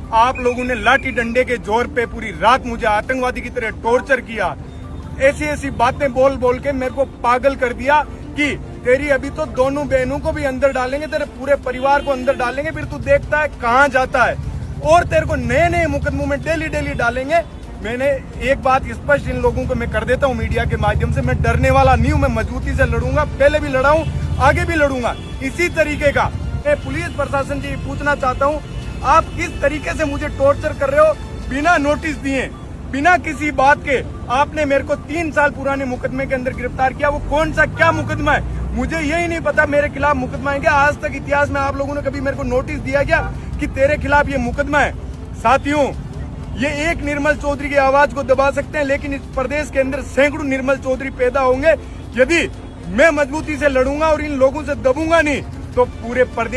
आप लोगों ने लाठी डंडे के जोर पे पूरी रात मुझे आतंकवादी की तरह टॉर्चर किया, ऐसी ऐसी बातें बोल बोल के मेरे को पागल कर दिया कि तेरी अभी तो दोनों बहनों को भी अंदर डालेंगे, तेरे पूरे परिवार को अंदर डालेंगे, फिर तू देखता है कहाँ जाता है, और तेरे को नए नए मुकदमों में डेली डेली डालेंगे। मैंने एक बात स्पष्ट इन लोगों को मैं कर देता हूँ मीडिया के माध्यम से, मैं डरने वाला नहीं हूँ, मैं मजबूती से लड़ूंगा, पहले भी लड़ा हूँ, आगे भी लड़ूंगा। इसी तरीके का मैं पुलिस प्रशासन से पूछना चाहता हूँ, आप किस तरीके से मुझे टॉर्चर कर रहे हो बिना नोटिस दिए, बिना किसी बात के। आपने मेरे को 3 साल पुराने मुकदमे के अंदर गिरफ्तार किया, वो कौन सा क्या मुकदमा है मुझे यही नहीं पता मेरे खिलाफ मुकदमा है क्या। आज तक इतिहास में आप लोगों ने कभी मेरे को नोटिस दिया क्या कि तेरे खिलाफ ये मुकदमा है। साथियों, ये एक निर्मल चौधरी की आवाज को दबा सकते हैं, लेकिन इस प्रदेश के अंदर सैकड़ों निर्मल चौधरी पैदा होंगे। यदि मैं मजबूती से लड़ूंगा और इन लोगों से दबूंगा नहीं तो पूरे प्रदेश